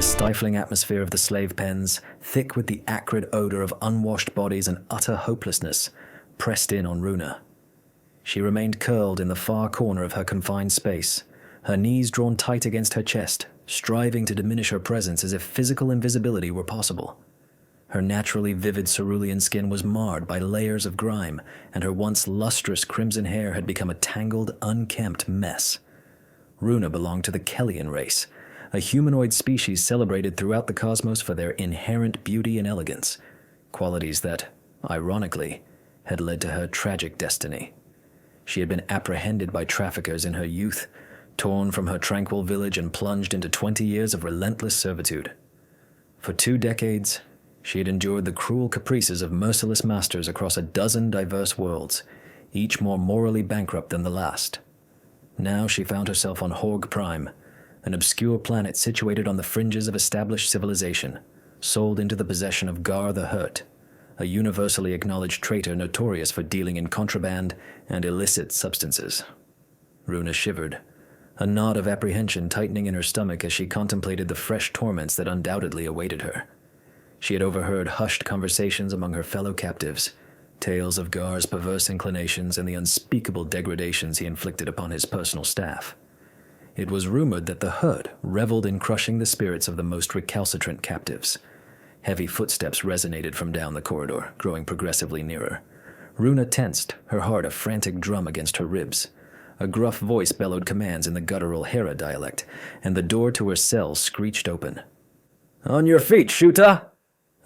stifling atmosphere of the slave pens, thick with the acrid odor of unwashed bodies and utter hopelessness, pressed in on Runa. She remained curled in the far corner of her confined space, her knees drawn tight against her chest, striving to diminish her presence as if physical invisibility were possible. Her naturally vivid cerulean skin was marred by layers of grime, and her once lustrous crimson hair had become a tangled, unkempt mess. Runa belonged to the Kellian race, a humanoid species celebrated throughout the cosmos for their inherent beauty and elegance, qualities that, ironically, had led to her tragic destiny. She had been apprehended by traffickers in her youth, torn from her tranquil village and plunged into 20 years of relentless servitude. For 2 decades, she had endured the cruel caprices of merciless masters across a dozen diverse worlds, each more morally bankrupt than the last. Now she found herself on Horg Prime, an obscure planet situated on the fringes of established civilization, sold into the possession of Gar the Hurt, a universally acknowledged traitor notorious for dealing in contraband and illicit substances. Runa shivered, a knot of apprehension tightening in her stomach as she contemplated the fresh torments that undoubtedly awaited her. She had overheard hushed conversations among her fellow captives, tales of Gar's perverse inclinations and the unspeakable degradations he inflicted upon his personal staff. It was rumored that the Hurt reveled in crushing the spirits of the most recalcitrant captives. Heavy footsteps resonated from down the corridor, growing progressively nearer. Runa tensed, her heart a frantic drum against her ribs. A gruff voice bellowed commands in the guttural Hera dialect, and the door to her cell screeched open. "On your feet, Shuta!"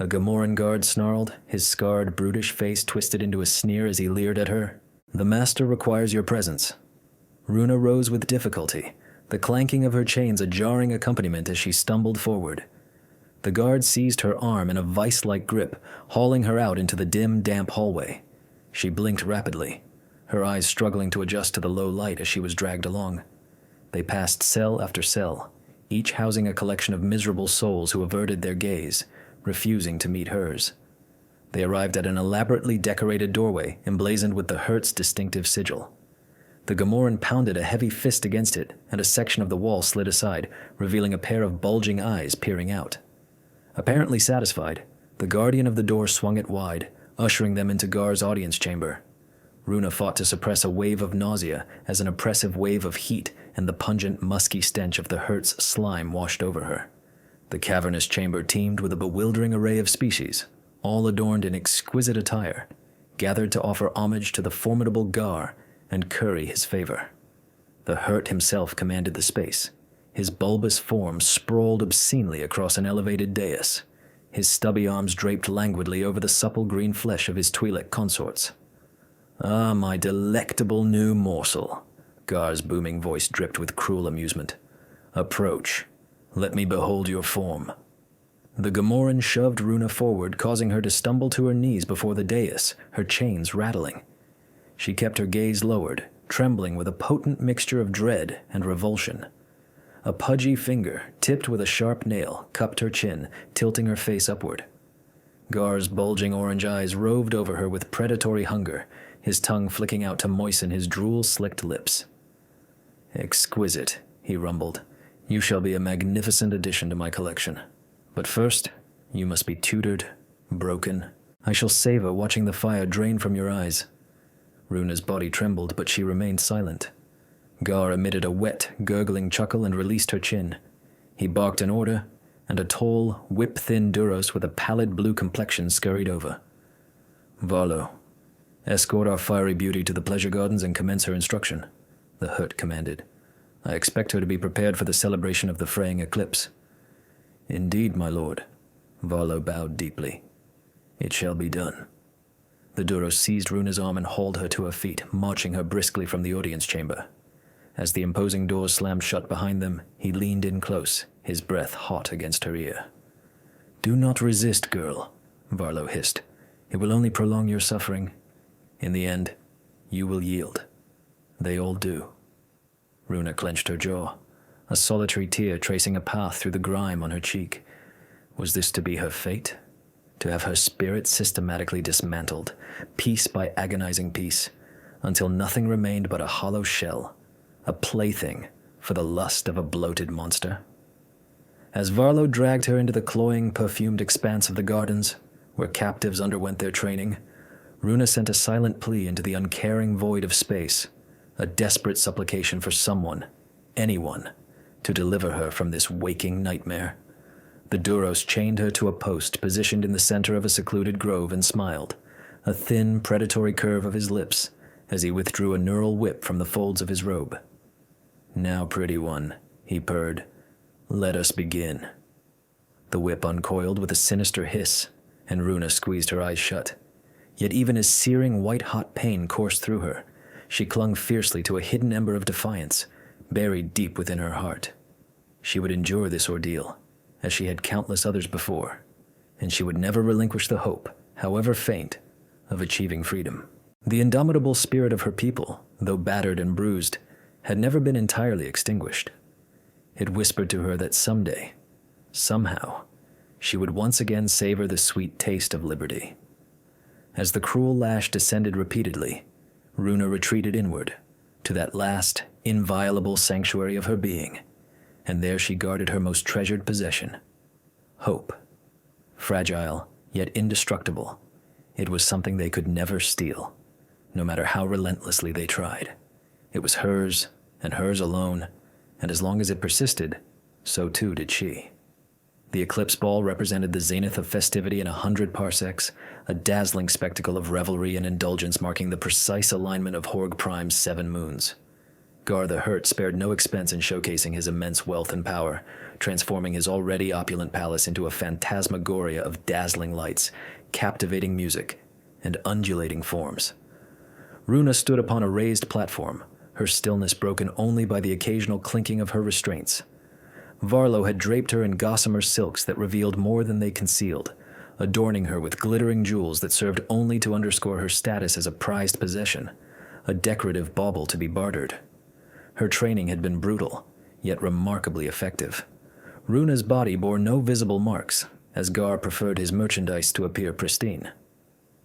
A Gamoran guard snarled, his scarred, brutish face twisted into a sneer as he leered at her. "The master requires your presence." Runa rose with difficulty, the clanking of her chains a jarring accompaniment as she stumbled forward. The guard seized her arm in a vice-like grip, hauling her out into the dim, damp hallway. She blinked rapidly, her eyes struggling to adjust to the low light as she was dragged along. They passed cell after cell, each housing a collection of miserable souls who averted their gaze, refusing to meet hers. They arrived at an elaborately decorated doorway emblazoned with the Hurt's distinctive sigil. The Gamoran pounded a heavy fist against it, and a section of the wall slid aside, revealing a pair of bulging eyes peering out. Apparently satisfied, the guardian of the door swung it wide, ushering them into Gar's audience chamber. Runa fought to suppress a wave of nausea as an oppressive wave of heat and the pungent, musky stench of the Hurt's slime washed over her. The cavernous chamber teemed with a bewildering array of species, all adorned in exquisite attire, gathered to offer homage to the formidable Gar and curry his favor. The Hurt himself commanded the space, his bulbous form sprawled obscenely across an elevated dais, his stubby arms draped languidly over the supple green flesh of his Twi'lek consorts. "Ah, my delectable new morsel," Gar's booming voice dripped with cruel amusement. "Approach. Let me behold your form." The Gamoran shoved Runa forward, causing her to stumble to her knees before the dais, her chains rattling. She kept her gaze lowered, trembling with a potent mixture of dread and revulsion. A pudgy finger, tipped with a sharp nail, cupped her chin, tilting her face upward. Gar's bulging orange eyes roved over her with predatory hunger, his tongue flicking out to moisten his drool-slicked lips. "Exquisite," he rumbled. "You shall be a magnificent addition to my collection. But first, you must be tutored, broken. I shall savor watching the fire drain from your eyes." Runa's body trembled, but she remained silent. Gar emitted a wet, gurgling chuckle and released her chin. He barked an order, and a tall, whip-thin Duros with a pallid blue complexion scurried over. "Varlo, escort our fiery beauty to the pleasure gardens and commence her instruction," the Hurt commanded. "I expect her to be prepared for the celebration of the fraying eclipse." "Indeed, my lord." Varlo bowed deeply. "It shall be done." The Duros seized Runa's arm and hauled her to her feet, marching her briskly from the audience chamber. As the imposing doors slammed shut behind them, he leaned in close, his breath hot against her ear. "Do not resist, girl," Varlo hissed. "It will only prolong your suffering. In the end, you will yield. They all do." Runa clenched her jaw, a solitary tear tracing a path through the grime on her cheek. Was this to be her fate? To have her spirit systematically dismantled, piece by agonizing piece, until nothing remained but a hollow shell, a plaything for the lust of a bloated monster? As Varlo dragged her into the cloying, perfumed expanse of the gardens, where captives underwent their training, Runa sent a silent plea into the uncaring void of space, a desperate supplication for someone, anyone, to deliver her from this waking nightmare. The Duros chained her to a post positioned in the center of a secluded grove and smiled, a thin, predatory curve of his lips as he withdrew a neural whip from the folds of his robe. "Now, pretty one," he purred, "let us begin." The whip uncoiled with a sinister hiss, and Runa squeezed her eyes shut. Yet even as searing white-hot pain coursed through her, she clung fiercely to a hidden ember of defiance, buried deep within her heart. She would endure this ordeal, as she had countless others before, and she would never relinquish the hope, however faint, of achieving freedom. The indomitable spirit of her people, though battered and bruised, had never been entirely extinguished. It whispered to her that someday, somehow, she would once again savor the sweet taste of liberty. As the cruel lash descended repeatedly, Runa retreated inward, to that last, inviolable sanctuary of her being, and there she guarded her most treasured possession, hope. Fragile, yet indestructible, it was something they could never steal, no matter how relentlessly they tried. It was hers, and hers alone, and as long as it persisted, so too did she. The eclipse ball represented the zenith of festivity in 100 parsecs, a dazzling spectacle of revelry and indulgence marking the precise alignment of Horg Prime's 7 moons. Gar the Hurt spared no expense in showcasing his immense wealth and power, transforming his already opulent palace into a phantasmagoria of dazzling lights, captivating music, and undulating forms. Runa stood upon a raised platform, her stillness broken only by the occasional clinking of her restraints. Varlo had draped her in gossamer silks that revealed more than they concealed, adorning her with glittering jewels that served only to underscore her status as a prized possession, a decorative bauble to be bartered. Her training had been brutal, yet remarkably effective. Runa's body bore no visible marks, as Gar preferred his merchandise to appear pristine.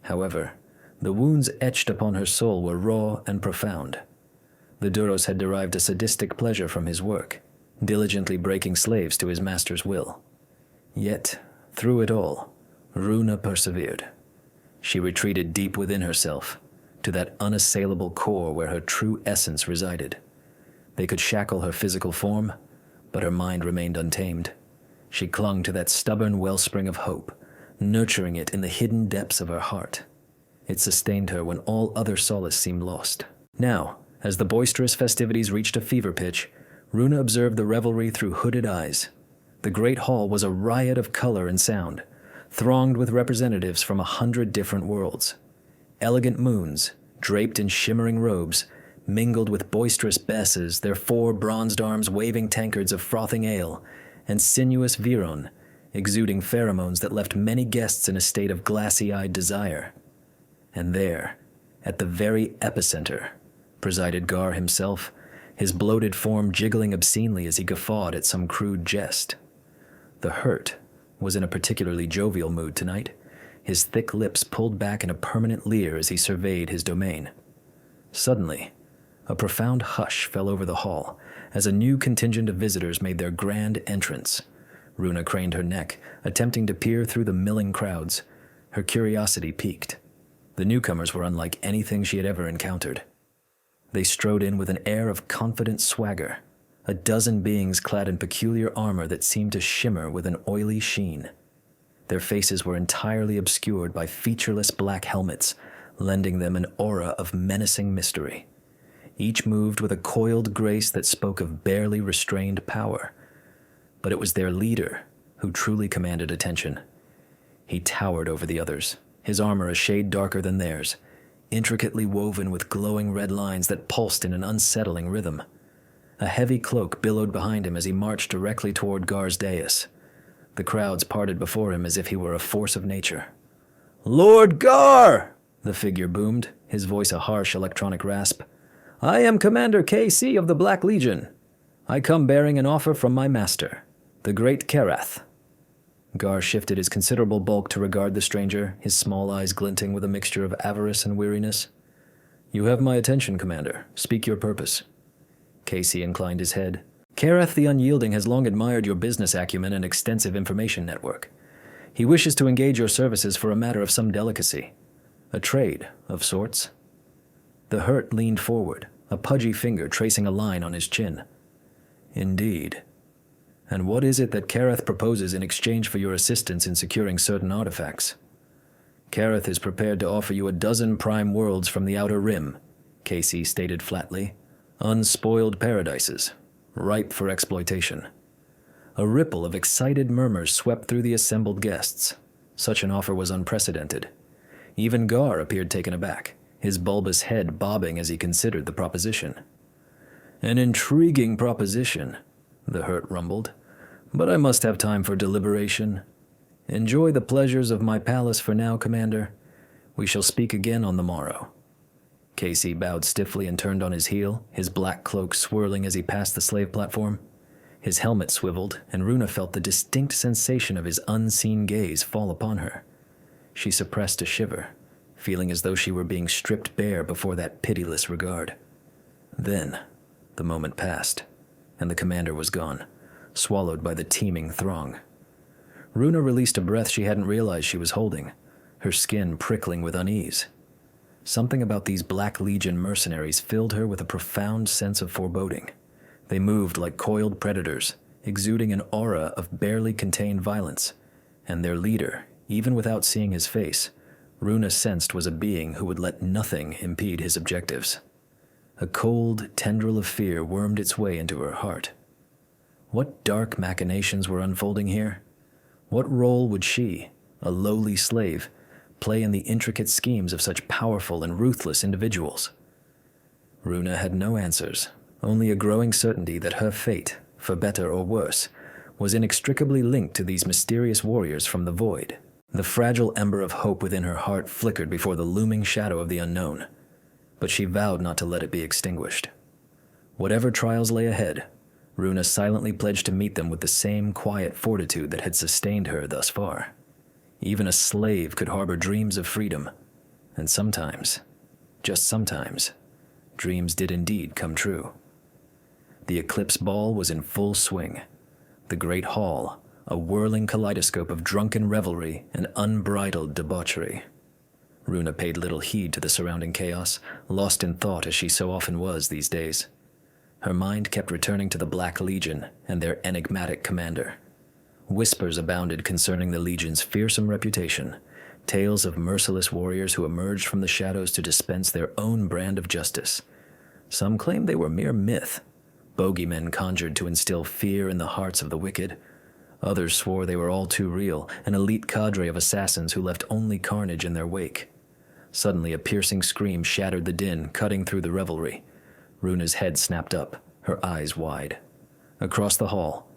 However, the wounds etched upon her soul were raw and profound. The Duros had derived a sadistic pleasure from his work, diligently breaking slaves to his master's will. Yet, through it all, Runa persevered. She retreated deep within herself, to that unassailable core where her true essence resided. They could shackle her physical form, but her mind remained untamed. She clung to that stubborn wellspring of hope, nurturing it in the hidden depths of her heart. It sustained her when all other solace seemed lost. Now, as the boisterous festivities reached a fever pitch, Runa observed the revelry through hooded eyes. The great hall was a riot of color and sound, thronged with representatives from 100 different worlds. Elegant moons, draped in shimmering robes, mingled with boisterous besses, their 4 bronzed arms waving tankards of frothing ale, and sinuous Viron, exuding pheromones that left many guests in a state of glassy-eyed desire. And there, at the very epicenter, presided Gar himself, his bloated form jiggling obscenely as he guffawed at some crude jest. The Hurt was in a particularly jovial mood tonight, his thick lips pulled back in a permanent leer as he surveyed his domain. Suddenly, a profound hush fell over the hall as a new contingent of visitors made their grand entrance. Runa craned her neck, attempting to peer through the milling crowds. Her curiosity piqued. The newcomers were unlike anything she had ever encountered. They strode in with an air of confident swagger, a dozen beings clad in peculiar armor that seemed to shimmer with an oily sheen. Their faces were entirely obscured by featureless black helmets, lending them an aura of menacing mystery. Each moved with a coiled grace that spoke of barely restrained power. But it was their leader who truly commanded attention. He towered over the others, his armor a shade darker than theirs, intricately woven with glowing red lines that pulsed in an unsettling rhythm. A heavy cloak billowed behind him as he marched directly toward Gar's dais. The crowds parted before him as if he were a force of nature. "Lord Gar!" the figure boomed, his voice a harsh electronic rasp. "I am Commander KC of the Black Legion. I come bearing an offer from my master, the great Karath." Gar shifted his considerable bulk to regard the stranger, his small eyes glinting with a mixture of avarice and weariness. "You have my attention, Commander. Speak your purpose." Casey inclined his head. Kareth the Unyielding has long admired your business acumen and extensive information network. He wishes to engage your services for a matter of some delicacy. A trade, of sorts. The hurt leaned forward, a pudgy finger tracing a line on his chin. Indeed. And what is it that Kareth proposes in exchange for your assistance in securing certain artifacts? Kareth is prepared to offer you 12 prime worlds from the Outer Rim, Casey stated flatly. Unspoiled paradises, ripe for exploitation. A ripple of excited murmurs swept through the assembled guests. Such an offer was unprecedented. Even Gar appeared taken aback, his bulbous head bobbing as he considered the proposition. An intriguing proposition, the hurt rumbled, but I must have time for deliberation. Enjoy the pleasures of my palace for now, Commander. We shall speak again on the morrow. Casey bowed stiffly and turned on his heel, his black cloak swirling as he passed the slave platform. His helmet swiveled, and Runa felt the distinct sensation of his unseen gaze fall upon her. She suppressed a shiver, feeling as though she were being stripped bare before that pitiless regard. Then, the moment passed, and the commander was gone, swallowed by the teeming throng. Runa released a breath she hadn't realized she was holding, her skin prickling with unease. Something about these Black Legion mercenaries filled her with a profound sense of foreboding. They moved like coiled predators, exuding an aura of barely contained violence, and their leader, even without seeing his face, Runa sensed was a being who would let nothing impede his objectives. A cold tendril of fear wormed its way into her heart. What dark machinations were unfolding here? What role would she, a lowly slave, play in the intricate schemes of such powerful and ruthless individuals? Runa had no answers, only a growing certainty that her fate, for better or worse, was inextricably linked to these mysterious warriors from the void. The fragile ember of hope within her heart flickered before the looming shadow of the unknown, but she vowed not to let it be extinguished. Whatever trials lay ahead, Runa silently pledged to meet them with the same quiet fortitude that had sustained her thus far. Even a slave could harbor dreams of freedom, and sometimes, just sometimes, dreams did indeed come true. The eclipse ball was in full swing. The great hall, a whirling kaleidoscope of drunken revelry and unbridled debauchery. Runa paid little heed to the surrounding chaos, lost in thought as she so often was these days. Her mind kept returning to the Black Legion and their enigmatic commander. Whispers abounded concerning the Legion's fearsome reputation, tales of merciless warriors who emerged from the shadows to dispense their own brand of justice. Some claimed they were mere myth, bogeymen conjured to instill fear in the hearts of the wicked. Others swore they were all too real, an elite cadre of assassins who left only carnage in their wake. Suddenly a piercing scream shattered the din, cutting through the revelry. Runa's head snapped up, her eyes wide. Across the hall,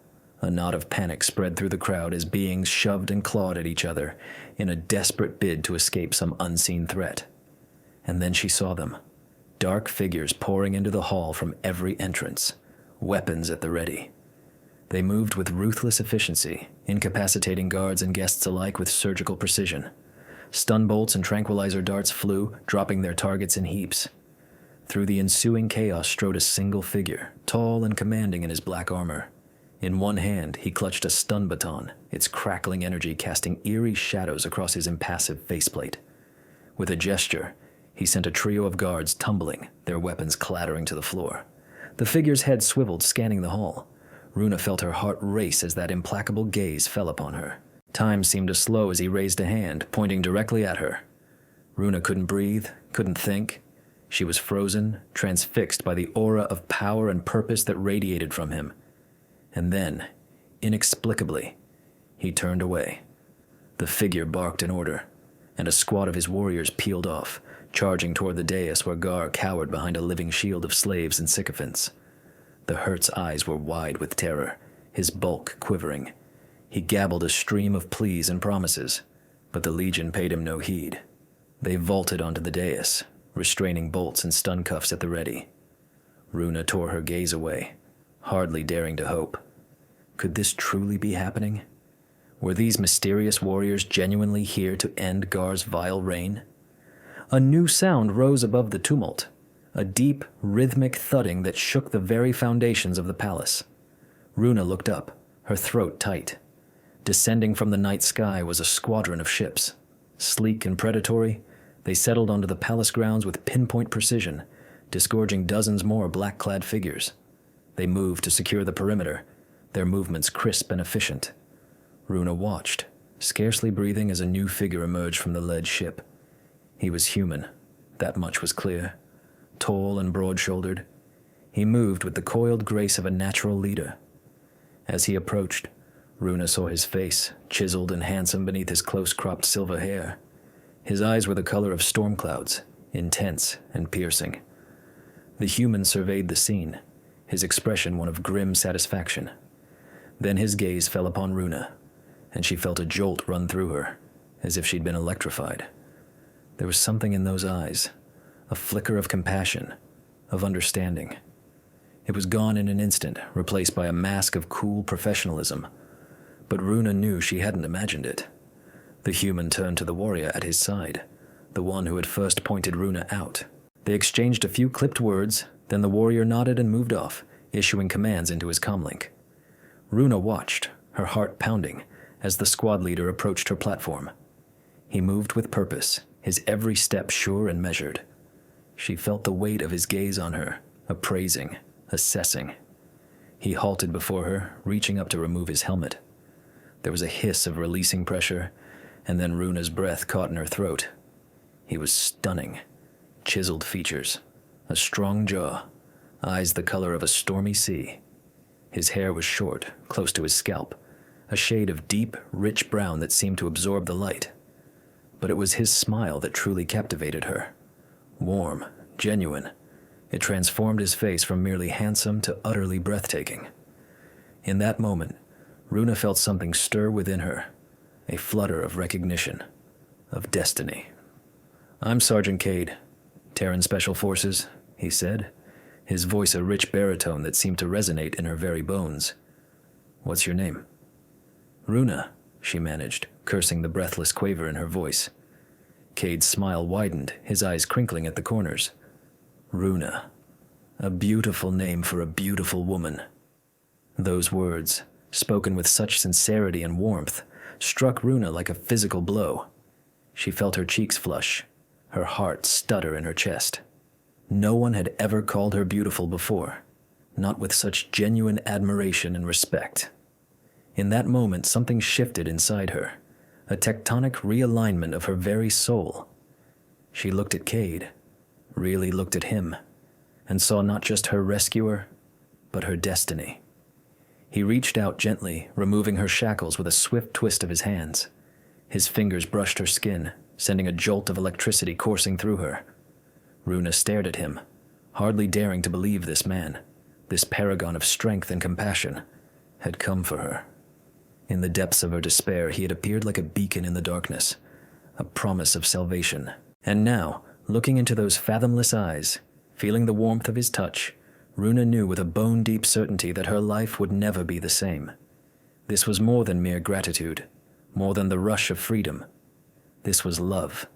a knot of panic spread through the crowd as beings shoved and clawed at each other in a desperate bid to escape some unseen threat. And then she saw them, dark figures pouring into the hall from every entrance, weapons at the ready. They moved with ruthless efficiency, incapacitating guards and guests alike with surgical precision. Stun bolts and tranquilizer darts flew, dropping their targets in heaps. Through the ensuing chaos strode a single figure, tall and commanding in his black armor. In one hand, he clutched a stun baton, its crackling energy casting eerie shadows across his impassive faceplate. With a gesture, he sent a trio of guards tumbling, their weapons clattering to the floor. The figure's head swiveled, scanning the hall. Runa felt her heart race as that implacable gaze fell upon her. Time seemed to slow as he raised a hand, pointing directly at her. Runa couldn't breathe, couldn't think. She was frozen, transfixed by the aura of power and purpose that radiated from him. And then, inexplicably, he turned away. The figure barked an order, and a squad of his warriors peeled off, charging toward the dais where Gar cowered behind a living shield of slaves and sycophants. The Hurt's eyes were wide with terror, his bulk quivering. He gabbled a stream of pleas and promises, but the Legion paid him no heed. They vaulted onto the dais, restraining bolts and stun cuffs at the ready. Runa tore her gaze away, hardly daring to hope. Could this truly be happening? Were these mysterious warriors genuinely here to end Gar's vile reign? A new sound rose above the tumult, a deep, rhythmic thudding that shook the very foundations of the palace. Runa looked up, her throat tight. Descending from the night sky was a squadron of ships. Sleek and predatory, they settled onto the palace grounds with pinpoint precision, disgorging dozens more black-clad figures. They moved to secure the perimeter, their movements crisp and efficient. Runa watched, scarcely breathing as a new figure emerged from the lead ship. He was human, that much was clear. Tall and broad-shouldered, he moved with the coiled grace of a natural leader. As he approached, Runa saw his face, chiseled and handsome beneath his close-cropped silver hair. His eyes were the color of storm clouds, intense and piercing. The human surveyed the scene, his expression one of grim satisfaction. Then his gaze fell upon Runa, and she felt a jolt run through her, as if she'd been electrified. There was something in those eyes, a flicker of compassion, of understanding. It was gone in an instant, replaced by a mask of cool professionalism. But Runa knew she hadn't imagined it. The human turned to the warrior at his side, the one who had first pointed Runa out. They exchanged a few clipped words, then the warrior nodded and moved off, issuing commands into his comlink. Runa watched, her heart pounding, as the squad leader approached her platform. He moved with purpose, his every step sure and measured. She felt the weight of his gaze on her, appraising, assessing. He halted before her, reaching up to remove his helmet. There was a hiss of releasing pressure, and then Runa's breath caught in her throat. He was stunning. Chiseled features, a strong jaw, eyes the color of a stormy sea. His hair was short, close to his scalp, a shade of deep, rich brown that seemed to absorb the light. But it was his smile that truly captivated her. Warm, genuine. It transformed his face from merely handsome to utterly breathtaking. In that moment, Runa felt something stir within her, a flutter of recognition, of destiny. "I'm Sergeant Cade, Terran Special Forces," he said, his voice a rich baritone that seemed to resonate in her very bones. "What's your name?" "Runa," she managed, cursing the breathless quaver in her voice. Cade's smile widened, his eyes crinkling at the corners. Runa. A beautiful name for a beautiful woman. Those words, spoken with such sincerity and warmth, struck Runa like a physical blow. She felt her cheeks flush, her heart stutter in her chest. No one had ever called her beautiful before, not with such genuine admiration and respect. In that moment, something shifted inside her, a tectonic realignment of her very soul. She looked at Cade, really looked at him, and saw not just her rescuer, but her destiny. He reached out gently, removing her shackles with a swift twist of his hands. His fingers brushed her skin, sending a jolt of electricity coursing through her. Runa stared at him, hardly daring to believe this man, this paragon of strength and compassion, had come for her. In the depths of her despair, he had appeared like a beacon in the darkness, a promise of salvation. And now, looking into those fathomless eyes, feeling the warmth of his touch, Runa knew with a bone-deep certainty that her life would never be the same. This was more than mere gratitude, more than the rush of freedom. This was love,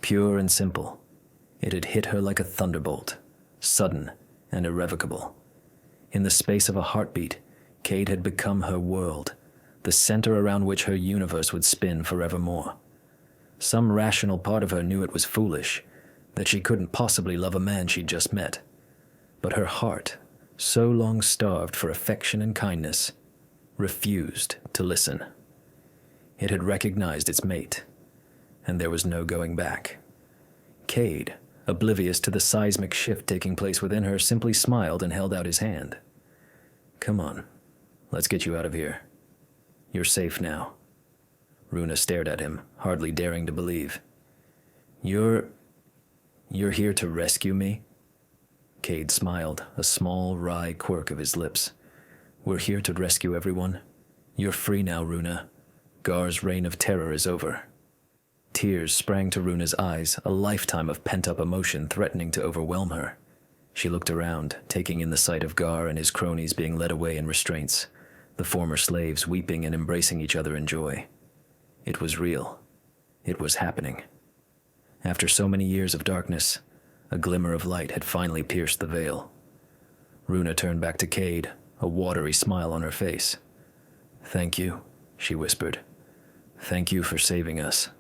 pure and simple. It had hit her like a thunderbolt, sudden and irrevocable. In the space of a heartbeat, Cade had become her world, the center around which her universe would spin forevermore. Some rational part of her knew it was foolish, that she couldn't possibly love a man she'd just met. But her heart, so long starved for affection and kindness, refused to listen. It had recognized its mate, and there was no going back. Cade, oblivious to the seismic shift taking place within her, simply smiled and held out his hand. "Come on, let's get you out of here. You're safe now." Runa stared at him, hardly daring to believe. You're here to rescue me?" Cade smiled, a small, wry quirk of his lips. "We're here to rescue everyone. You're free now, Runa. Gar's reign of terror is over." Tears sprang to Runa's eyes, a lifetime of pent-up emotion threatening to overwhelm her. She looked around, taking in the sight of Gar and his cronies being led away in restraints, the former slaves weeping and embracing each other in joy. It was real. It was happening. After so many years of darkness, a glimmer of light had finally pierced the veil. Runa turned back to Cade, a watery smile on her face. "Thank you," she whispered. "Thank you for saving us."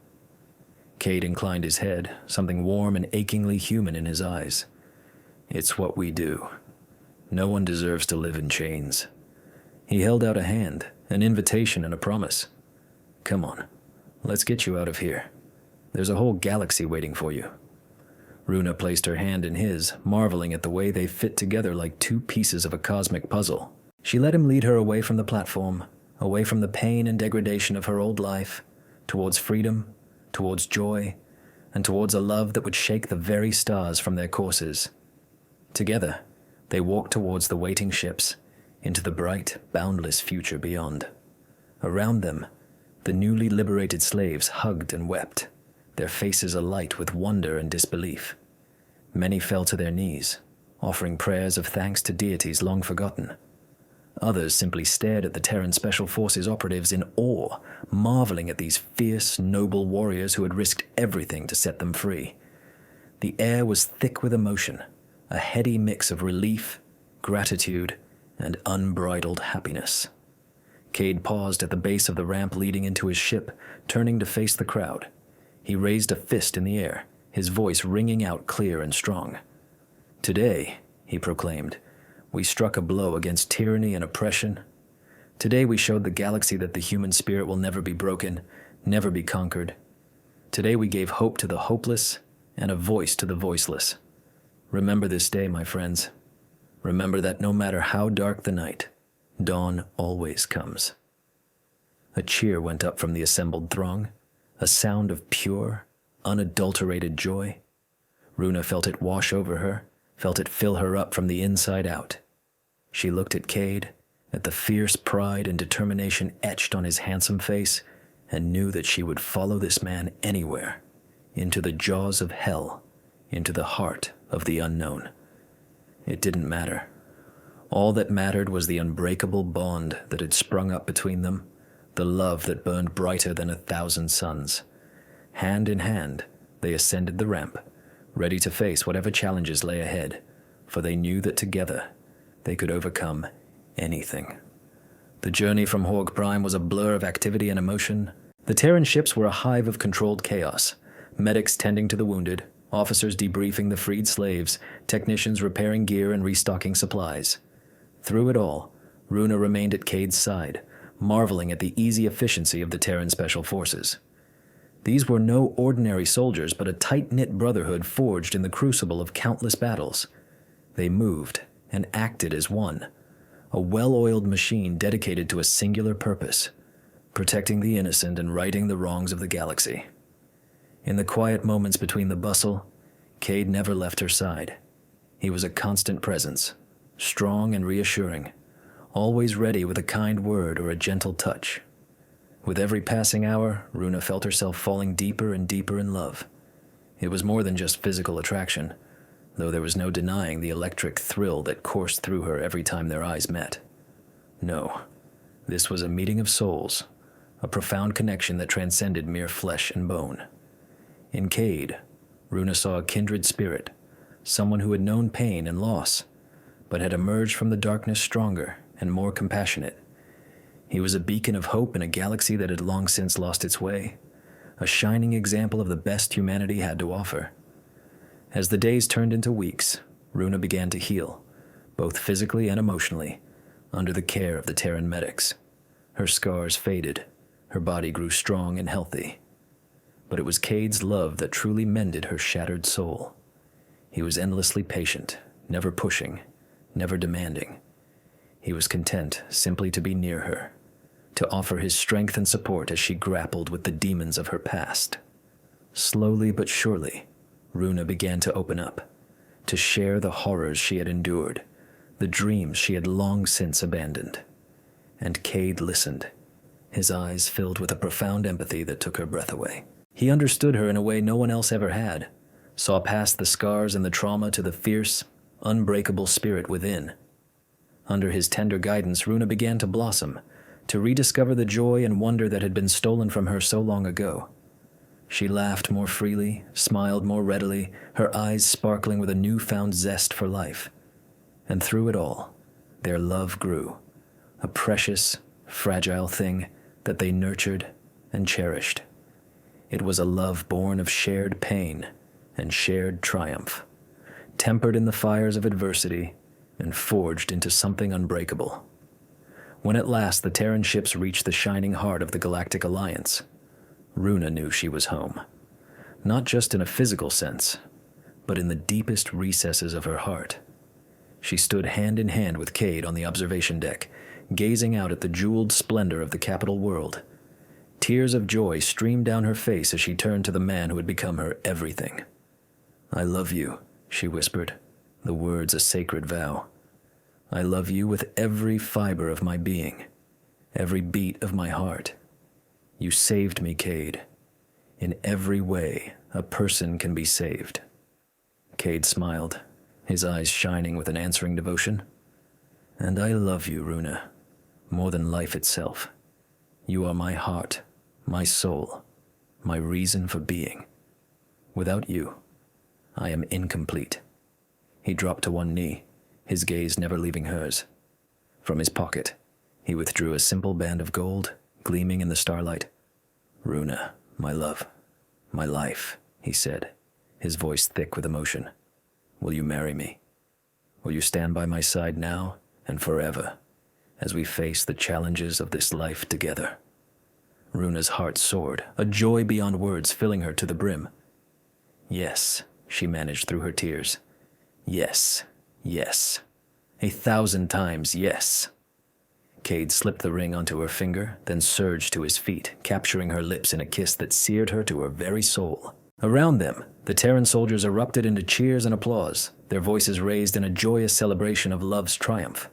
Cade inclined his head, something warm and achingly human in his eyes. "It's what we do. No one deserves to live in chains." He held out a hand, an invitation and a promise. "Come on, let's get you out of here. There's a whole galaxy waiting for you." Runa placed her hand in his, marveling at the way they fit together like two pieces of a cosmic puzzle. She let him lead her away from the platform, away from the pain and degradation of her old life, towards freedom, towards joy, and towards a love that would shake the very stars from their courses. Together, they walked towards the waiting ships, into the bright, boundless future beyond. Around them, the newly liberated slaves hugged and wept, their faces alight with wonder and disbelief. Many fell to their knees, offering prayers of thanks to deities long forgotten. Others simply stared at the Terran Special Forces operatives in awe, marveling at these fierce, noble warriors who had risked everything to set them free. The air was thick with emotion, a heady mix of relief, gratitude, and unbridled happiness. Cade paused at the base of the ramp leading into his ship, turning to face the crowd. He raised a fist in the air, his voice ringing out clear and strong. "Today," he proclaimed, "we struck a blow against tyranny and oppression. Today we showed the galaxy that the human spirit will never be broken, never be conquered. Today we gave hope to the hopeless and a voice to the voiceless. Remember this day, my friends. Remember that no matter how dark the night, dawn always comes." A cheer went up from the assembled throng, a sound of pure, unadulterated joy. Runa felt it wash over her, felt it fill her up from the inside out. She looked at Cade, at the fierce pride and determination etched on his handsome face, and knew that she would follow this man anywhere, into the jaws of hell, into the heart of the unknown. It didn't matter. All that mattered was the unbreakable bond that had sprung up between them, the love that burned brighter than 1,000 suns. Hand in hand, they ascended the ramp, ready to face whatever challenges lay ahead, for they knew that together they could overcome anything. The journey from Horg Prime was a blur of activity and emotion. The Terran ships were a hive of controlled chaos, medics tending to the wounded, officers debriefing the freed slaves, technicians repairing gear and restocking supplies. Through it all, Runa remained at Cade's side, marveling at the easy efficiency of the Terran Special Forces. These were no ordinary soldiers, but a tight-knit brotherhood forged in the crucible of countless battles. They moved and acted as one, a well-oiled machine dedicated to a singular purpose, protecting the innocent and righting the wrongs of the galaxy. In the quiet moments between the bustle, Cade never left her side. He was a constant presence, strong and reassuring, always ready with a kind word or a gentle touch. With every passing hour, Runa felt herself falling deeper and deeper in love. It was more than just physical attraction, though there was no denying the electric thrill that coursed through her every time their eyes met. No, this was a meeting of souls, a profound connection that transcended mere flesh and bone. In Cade, Runa saw a kindred spirit, someone who had known pain and loss, but had emerged from the darkness stronger and more compassionate. He was a beacon of hope in a galaxy that had long since lost its way, a shining example of the best humanity had to offer. As the days turned into weeks, Runa began to heal, both physically and emotionally, under the care of the Terran medics. Her scars faded, her body grew strong and healthy. But it was Cade's love that truly mended her shattered soul. He was endlessly patient, never pushing, never demanding. He was content simply to be near her, to offer his strength and support as she grappled with the demons of her past. Slowly but surely, Runa began to open up, to share the horrors she had endured, the dreams she had long since abandoned. And Cade listened, his eyes filled with a profound empathy that took her breath away. He understood her in a way no one else ever had, saw past the scars and the trauma to the fierce, unbreakable spirit within. Under his tender guidance, Runa began to blossom, to rediscover the joy and wonder that had been stolen from her so long ago. She laughed more freely, smiled more readily, her eyes sparkling with a newfound zest for life. And through it all, their love grew, a precious, fragile thing that they nurtured and cherished. It was a love born of shared pain and shared triumph, tempered in the fires of adversity and forged into something unbreakable. When at last the Terran ships reached the shining heart of the Galactic Alliance, Runa knew she was home, not just in a physical sense, but in the deepest recesses of her heart. She stood hand in hand with Cade on the observation deck, gazing out at the jeweled splendor of the capital world. Tears of joy streamed down her face as she turned to the man who had become her everything. "I love you," she whispered, the words a sacred vow. "I love you with every fiber of my being, every beat of my heart. You saved me, Cade. In every way a person can be saved." Cade smiled, his eyes shining with an answering devotion. "And I love you, Runa, more than life itself. You are my heart, my soul, my reason for being. Without you, I am incomplete." He dropped to one knee, his gaze never leaving hers. From his pocket, he withdrew a simple band of gold, gleaming in the starlight. "Runa, my love, my life," he said, his voice thick with emotion. "Will you marry me? Will you stand by my side now and forever as we face the challenges of this life together?" Runa's heart soared, a joy beyond words filling her to the brim. "Yes," she managed through her tears. "Yes, yes. 1,000 times yes." Cade slipped the ring onto her finger, then surged to his feet, capturing her lips in a kiss that seared her to her very soul. Around them, the Terran soldiers erupted into cheers and applause, their voices raised in a joyous celebration of love's triumph.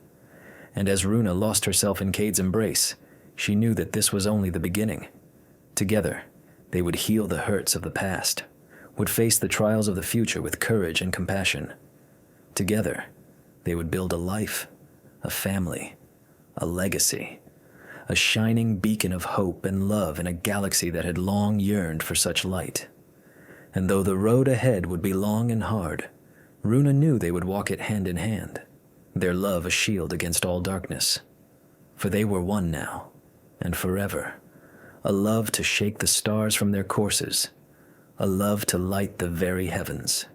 And as Runa lost herself in Cade's embrace, she knew that this was only the beginning. Together, they would heal the hurts of the past, would face the trials of the future with courage and compassion. Together, they would build a life, a family, a legacy, a shining beacon of hope and love in a galaxy that had long yearned for such light. And though the road ahead would be long and hard, Runa knew they would walk it hand in hand, their love a shield against all darkness. For they were one now, and forever, a love to shake the stars from their courses, a love to light the very heavens.